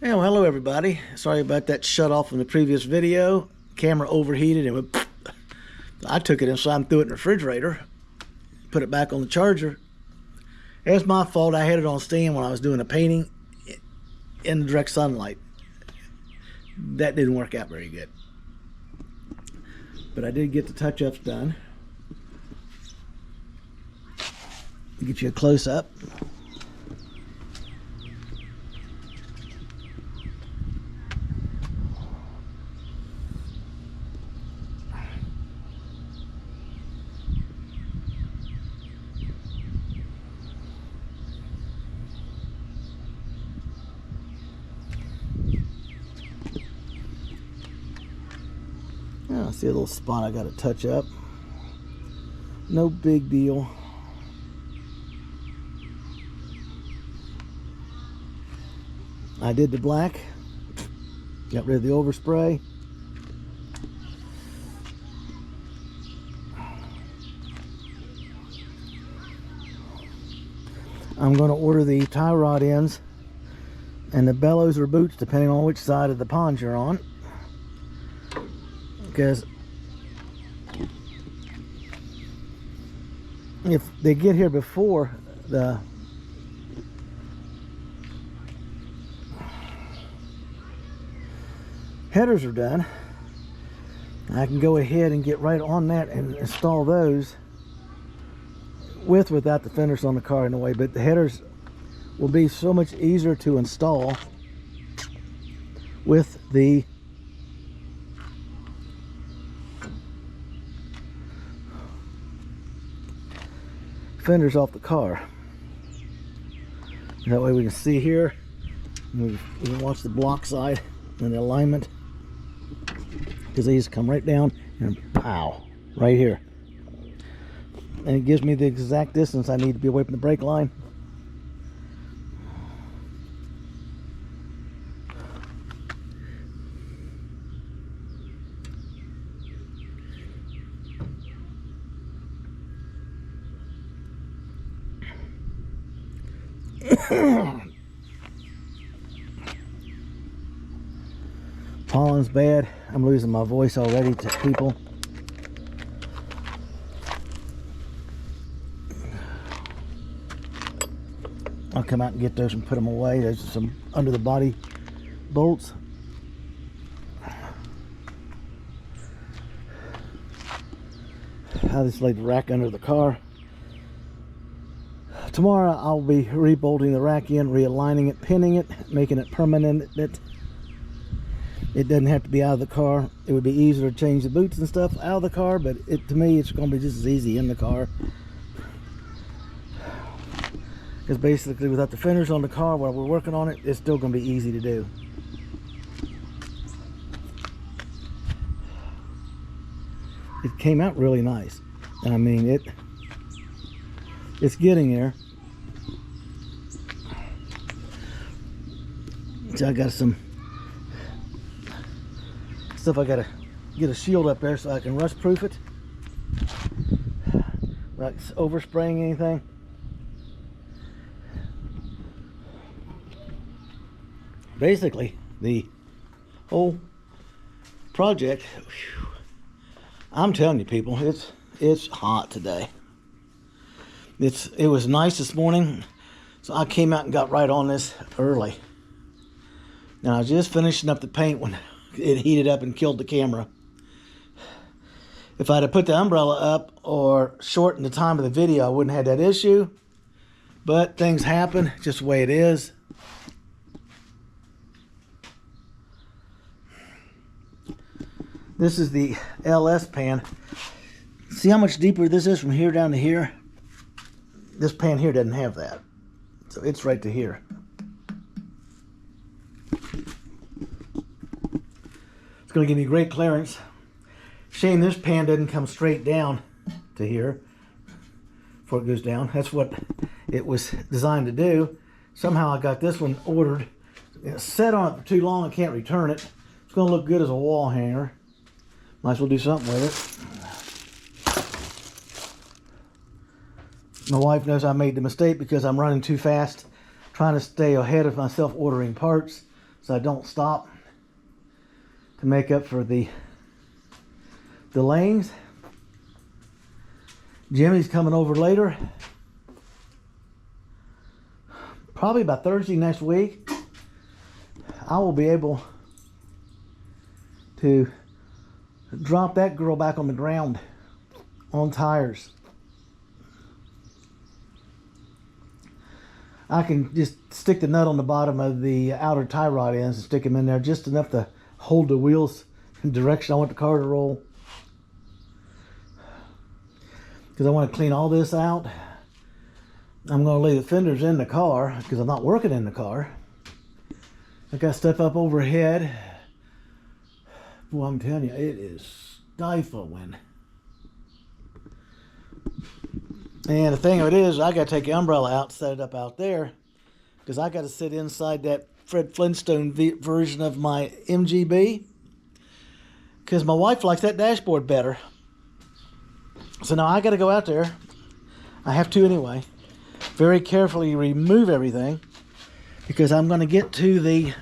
Yeah, well, hello everybody. Sorry about that shut off in the previous video. Camera overheated and went, I took it inside and threw it in the refrigerator, put it back on the charger. It's my fault. I had it on stand when I was doing a painting in the direct sunlight. That didn't work out very good. But I did get the touch-ups done. Get you a close-up. I see a little spot I got to touch up. No big deal. I did the black. Got rid of the overspray. I'm going to order the tie rod ends and the bellows or boots depending on which side of the pond you're on, because if they get here before the headers are done, I can go ahead and get right on that and install those without the fenders on the car in the way. But the headers will be so much easier to install with the fenders off the car. That way we can see here, we can watch the block side and the alignment, because they just come right down and pow, right here. And it gives me the exact distance I need to be away from the brake line. Pollen's bad. I'm losing my voice already to people. I'll come out and get those and put them away. There's some under the body bolts. I just laid the rack under the car. Tomorrow I'll be rebolting the rack in, realigning it, pinning it, making it permanent. It doesn't have to be out of the car. It would be easier to change the boots and stuff out of the car, but to me it's going to be just as easy in the car. Because basically without the fenders on the car while we're working on it, it's still going to be easy to do. It came out really nice. I mean, it's getting there. So I got some stuff I gotta get a shield up there so I can rust proof it without overspraying anything. Basically the whole project, whew, I'm telling you people, it's hot today. It was nice this morning, so I came out and got right on this early. Now I was just finishing up the paint when it heated up and killed the camera. If I'd have put the umbrella up or shortened the time of the video, I wouldn't have had that issue. But things happen, just the way it is. This is the LS pan. See how much deeper this is from here down to here? This pan here doesn't have that. So it's right to here. It's going to give me great clearance. Shame this pan doesn't come straight down to here before it goes down. That's what it was designed to do. Somehow I got this one ordered. It's set on it for too long, I can't return it. It's going to look good as a wall hanger. Might as well do something with it. My wife knows I made the mistake because I'm running too fast, trying to stay ahead of myself ordering parts. so I don't stop to make up for the lanes. Jimmy's coming over later, probably by Thursday next week. I will be able to drop that girl back on the ground on tires. I can just stick the nut on the bottom of the outer tie rod ends and stick them in there just enough to hold the wheels in the direction I want the car to roll. Because I want to clean all this out. I'm going to leave the fenders in the car because I'm not working in the car. I got stuff up overhead. Boy, I'm telling you, it is stifling. And the thing of it is, I got to take the umbrella out, set it up out there, because I got to sit inside that Fred Flintstone version of my MGB, because my wife likes that dashboard better. So now I got to go out there. I have to anyway. Very carefully remove everything, because I'm going to get to the...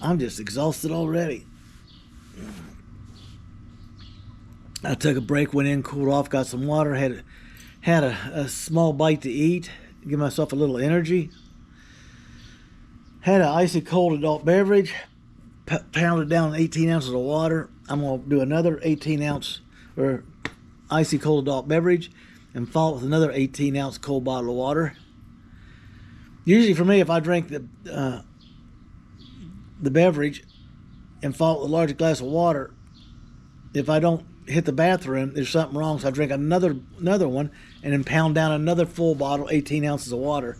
I'm just exhausted already. I took a break, went in, cooled off, got some water, had a small bite to eat, give myself a little energy. Had an icy cold adult beverage, pounded down 18 ounces of water. I'm going to do another 18 ounce or icy cold adult beverage and follow it with another 18 ounce cold bottle of water. Usually for me, if I drink the beverage and follow it with a large glass of water, if I don't hit the bathroom, there's something wrong, so I drink another one and then pound down another full bottle, 18 ounces of water.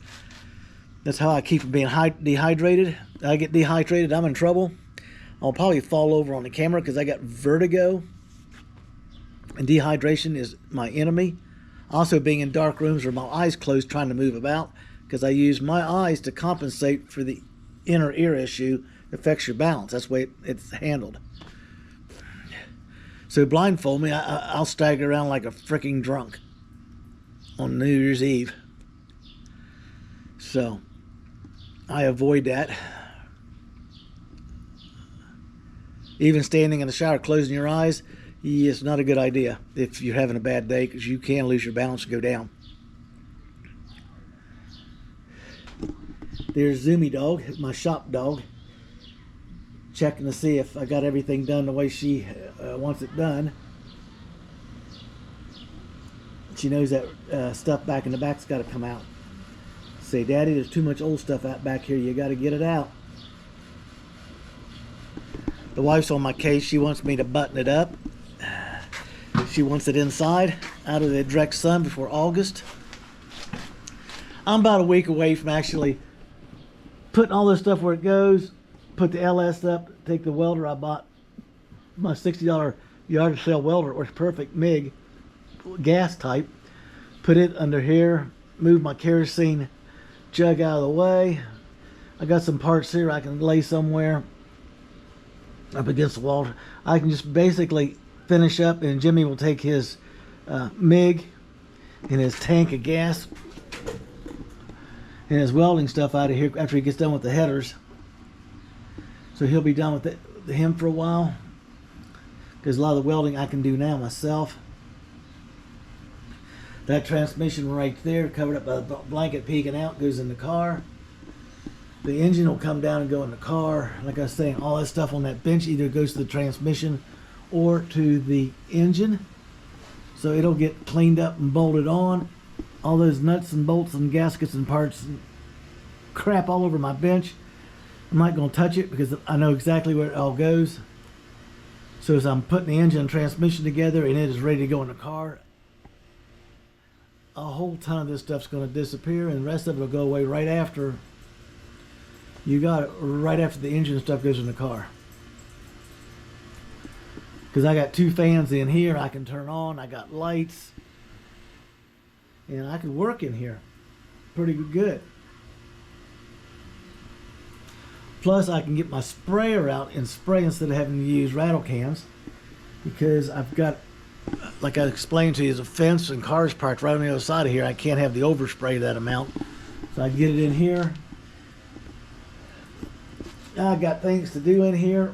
That's how I keep from being dehydrated. I get dehydrated, I'm in trouble. I'll probably fall over on the camera because I got vertigo, and dehydration is my enemy. Also, being in dark rooms with my eyes closed trying to move about, because I use my eyes to compensate for the inner ear issue that affects your balance. That's the way it's handled. So blindfold me, I'll stagger around like a freaking drunk on New Year's Eve. So I avoid that. Even standing in the shower, closing your eyes, it's not a good idea if you're having a bad day, because you can lose your balance and go down. There's Zoomy Dog, my shop dog, checking to see if I got everything done the way she wants it done. She knows that stuff back in the back's got to come out. Say, Daddy, there's too much old stuff out back here. You got to get it out. The wife's on my case. She wants me to button it up. She wants it inside, out of the direct sun before August. I'm about a week away from actually putting all this stuff where it goes. Put the LS up, take the welder I bought, my $60 yard sale welder, or perfect MIG gas type, put it under here, move my kerosene jug out of the way. I got some parts here I can lay somewhere up against the wall. I can just basically finish up, and Jimmy will take his MIG and his tank of gas and his welding stuff out of here after he gets done with the headers. So he'll be done with him for a while, because a lot of the welding I can do now myself. That transmission right there, covered up by the blanket peeking out, goes in the car. The engine will come down and go in the car. Like I was saying, all that stuff on that bench either goes to the transmission or to the engine. So it'll get cleaned up and bolted on. All those nuts and bolts and gaskets and parts and crap all over my bench, I'm not going to touch it because I know exactly where it all goes. So as I'm putting the engine and transmission together and it is ready to go in the car, a whole ton of this stuff's going to disappear, and the rest of it will go away right after you got it, right after the engine stuff goes in the car. Because I got two fans in here I can turn on, I got lights, and I can work in here pretty good. Plus, I can get my sprayer out and spray instead of having to use rattle cans, because I've got, like I explained to you, there's a fence and cars parked right on the other side of here. I can't have the overspray that amount So I get it in here. I got things to do in here.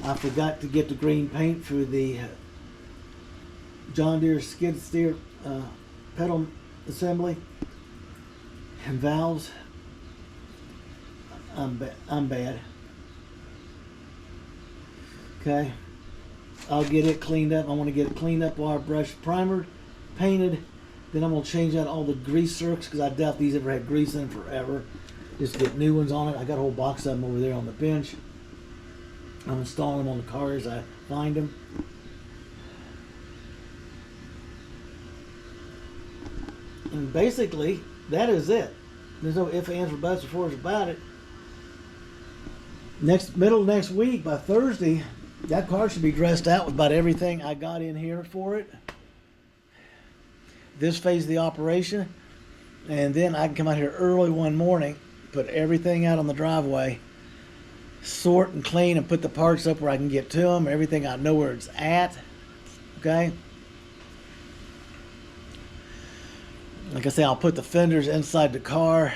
I forgot to get the green paint for the John Deere skid steer pedal assembly and valves. I'm bad. Okay, I'll get it cleaned up. I want to get it cleaned up, wire brush primered, painted. Then I'm going to change out all the grease zerks because I doubt these ever had grease in them forever. Just get new ones on it. I got a whole box of them over there on the bench. I'm installing them on the cars as I find them. And basically, that is it. There's no ifs, ands, or buts, or fors about it. Middle of next week, by Thursday, that car should be dressed out with about everything I got in here for it. This phase of the operation, and then I can come out here early one morning, put everything out on the driveway, sort and clean and put the parts up where I can get to them, everything I know where it's at. Okay, like I say, I'll put the fenders inside the car.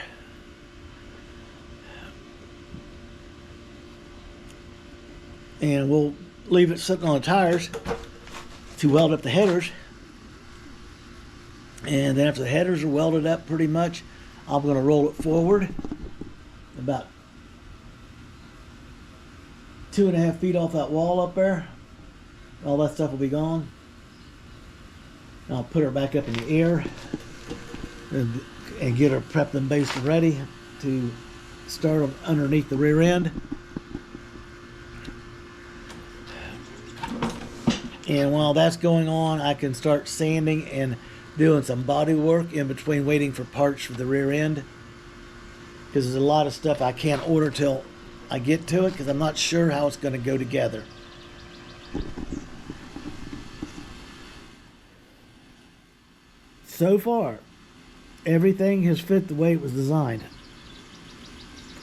And we'll leave it sitting on the tires to weld up the headers. And then after the headers are welded up pretty much, I'm going to roll it forward about 2.5 feet off that wall up there. All that stuff will be gone. And I'll put her back up in the air and get her prepped and based and ready to start them underneath the rear end. And while that's going on, I can start sanding and doing some body work in between waiting for parts for the rear end, because there's a lot of stuff I can't order till I get to it because I'm not sure how it's going to go together. So far, everything has fit the way it was designed.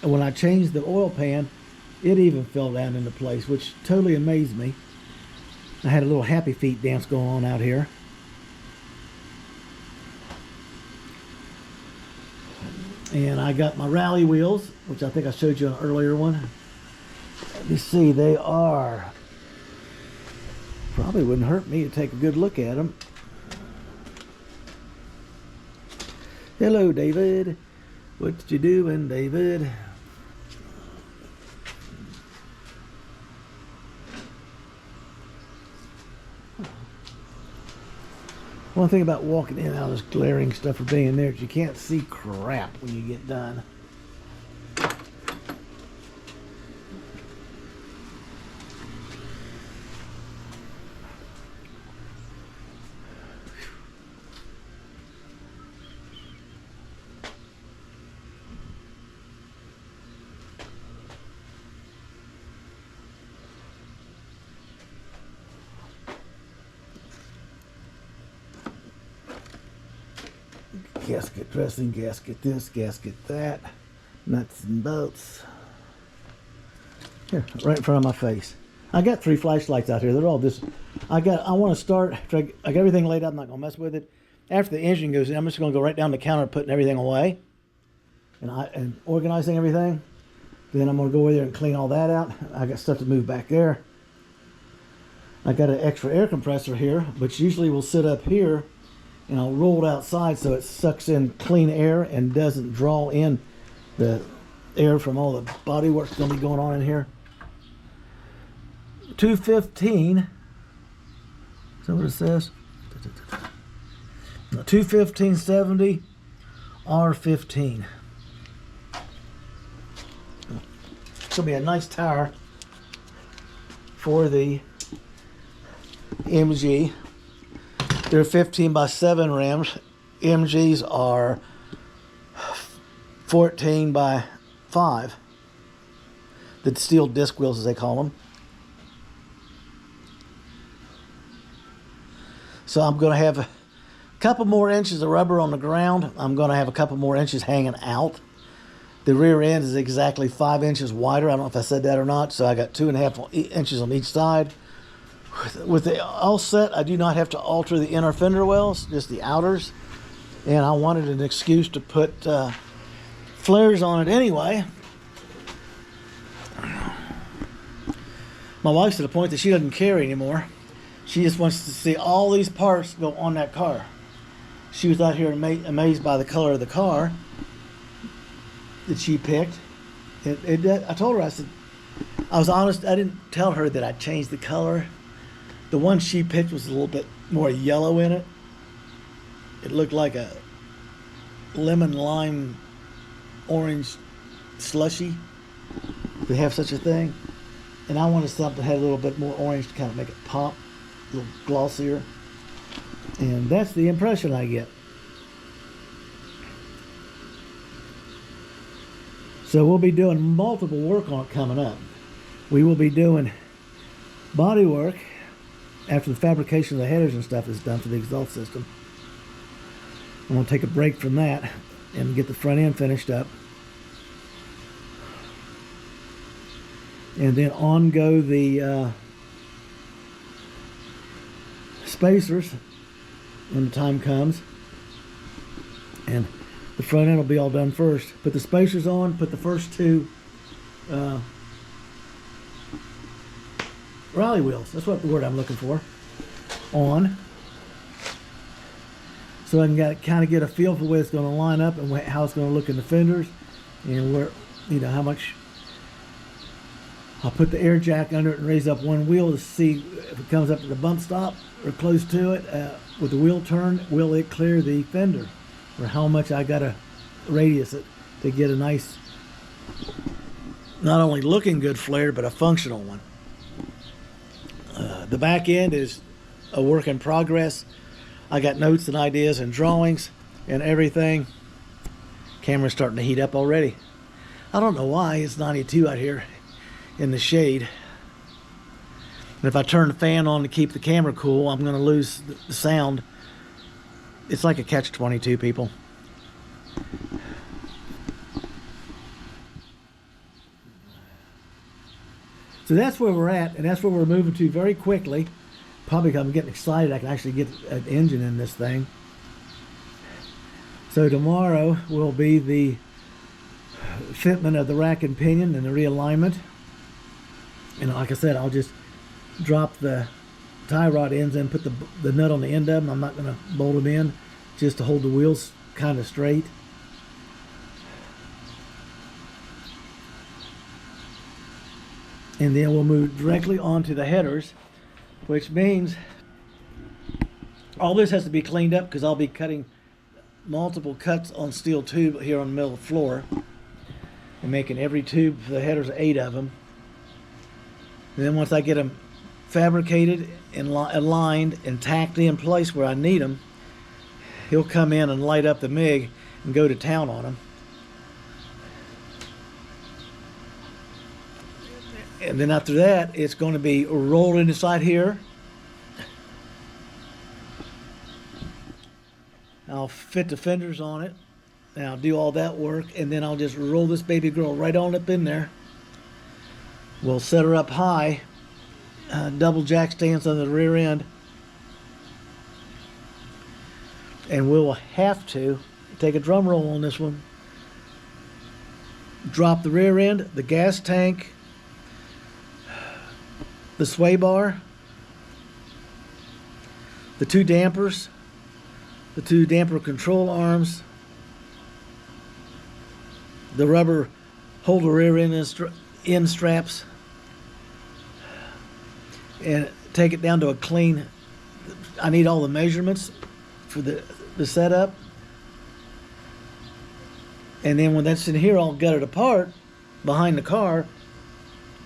And when I changed the oil pan, it even fell down into place, which totally amazed me. I had a little happy feet dance going on out here. And I got my rally wheels, which I think I showed you on an earlier one. Let me see, they are, probably wouldn't hurt me to take a good look at them. Hello, David. What you doing, David? One thing about walking in and out of this glaring stuff or being there is you can't see crap when you get done. Gasket dressing, gasket this, gasket that, nuts and bolts. Here, right in front of my face. I got 3 flashlights out here. They're all this. I want to start after I got everything laid out. I'm not gonna mess with it. After the engine goes in, I'm just gonna go right down the counter, putting everything away, and organizing everything. Then I'm gonna go over there and clean all that out. I got stuff to move back there. I got an extra air compressor here, which usually will sit up here. And I'll roll it outside so it sucks in clean air and doesn't draw in the air from all the body work that's going to be going on in here. 215. Is that what it says? 215/70 R15. It's going to be a nice tire for the MG. They're 15/7 rims. MGs are 14/5. The steel disc wheels, as they call them. So I'm going to have a couple more inches of rubber on the ground. I'm going to have a couple more inches hanging out. The rear end is exactly 5 inches wider. I don't know if I said that or not. So I got 2.5 inches on each side. with the all set, I do not have to alter the inner fender wells, just the outers. And I wanted an excuse to put flares on it anyway. My wife's to the point that she doesn't care anymore. She just wants to see all these parts go on that car. She was out here amazed by the color of the car that she picked. I told her, I said, I was honest, I didn't tell her that I changed the color. The one she picked was a little bit more yellow in it. It looked like a lemon lime orange slushy, if they have such a thing. And I wanted something that had a little bit more orange to kind of make it pop, a little glossier. And that's the impression I get. So we'll be doing multiple work on it coming up. We will be doing body work after the fabrication of the headers and stuff is done for the exhaust system. I'm going to take a break from that and get the front end finished up. And then on go the spacers when the time comes. And the front end will be all done first. Put the spacers on, put the first two rally wheels, that's what the word I'm looking for, on. So I can kind of get a feel for where it's going to line up and how it's going to look in the fenders, and where, you know, how much. I'll put the air jack under it and raise up one wheel to see if it comes up to the bump stop or close to it. With the wheel turn, will it clear the fender, or how much I got to radius it to get a nice, not only looking good flare, but a functional one. The back end is a work in progress. I got notes and ideas and drawings and everything. Camera's starting to heat up already. I don't know why. It's 92 out here in the shade. And if I turn the fan on to keep the camera cool, I'm going to lose the sound. It's like a catch-22, people. So that's where we're at, and that's where we're moving to very quickly. Probably because I'm getting excited I can actually get an engine in this thing. So tomorrow will be the fitment of the rack and pinion and the realignment. And like I said, I'll just drop the tie rod ends in, put the nut on the end of them. I'm not going to bolt them in, just to hold the wheels kind of straight. And then we'll move directly onto the headers, which means all this has to be cleaned up because I'll be cutting multiple cuts on steel tube here on the middle of the floor and making every tube for the headers, 8 of them. And then once I get them fabricated and aligned and tacked in place where I need them, he'll come in and light up the MIG and go to town on them. And then after that, it's going to be rolled inside here. I'll fit the fenders on it, and I'll do all that work, and then I'll just roll this baby girl right on up in there. We'll set her up high, double jack stands on the rear end, and we'll have to take a drum roll on this one. Drop the rear end, the gas tank, the sway bar, the 2 dampers, the 2 damper control arms, the rubber holder rear end straps, and take it down to a clean. I need all the measurements for the setup, and then when that's in here, I'll gut it apart behind the car.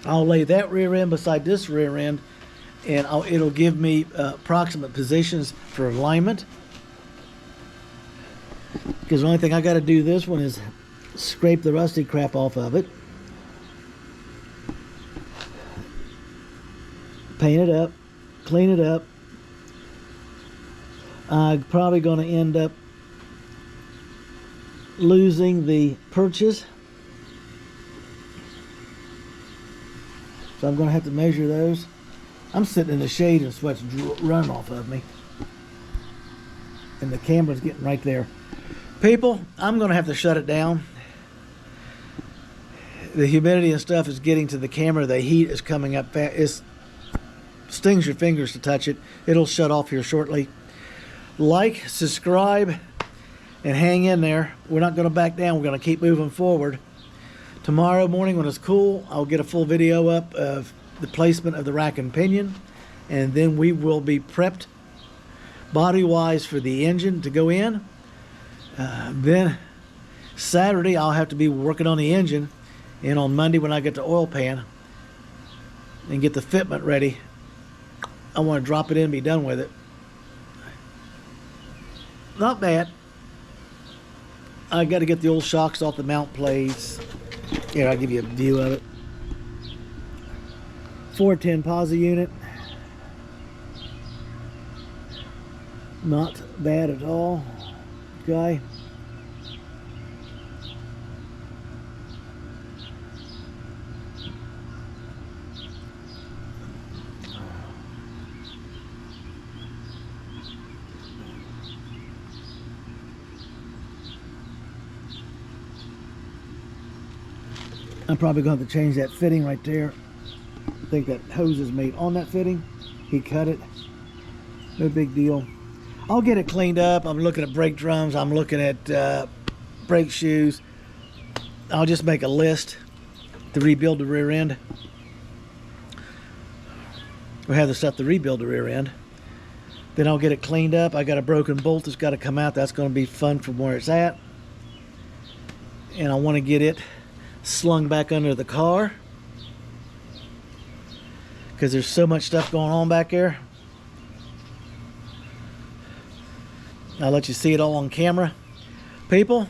I'll lay that rear end beside this rear end, and it'll give me approximate positions for alignment. Because the only thing I got to do this one is scrape the rusty crap off of it, paint it up, clean it up. I'm probably going to end up losing the perches, so I'm going to have to measure those I'm sitting in the shade and sweat's running off of me. And the camera's getting right there. People, I'm going to have to shut it down. The humidity and stuff is getting to the camera. The heat is coming up fast. It stings your fingers to touch it. It'll shut off here shortly. Like, subscribe, and hang in there. We're not going to back down. We're going to keep moving forward. Tomorrow morning when it's cool, I'll get a full video up of the placement of the rack and pinion, and then we will be prepped body-wise for the engine to go in. Then Saturday I'll have to be working on the engine, and on Monday when I get the oil pan and get the fitment ready, I want to drop it in and be done with it. Not bad. I got to get the old shocks off the mount plates. Here, I'll give you a view of it. 410 posi unit. Not bad at all. Okay. I'm probably going to have to change that fitting right there. I think that hose is made on that fitting. He cut it. No big deal. I'll get it cleaned up. I'm looking at brake drums. I'm looking at brake shoes. I'll just make a list to rebuild the rear end. We have the stuff to rebuild the rear end. Then I'll get it cleaned up. I got a broken bolt that's got to come out. That's going to be fun from where it's at. And I want to get it slung back under the car because there's so much stuff going on back there. I'll let you see it all on camera. People,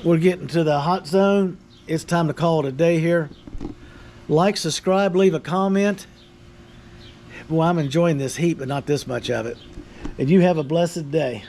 we're getting to the hot zone. It's time to call it a day here. Like, subscribe, leave a comment. Boy, I'm enjoying this heat, but not this much of it. And you have a blessed day.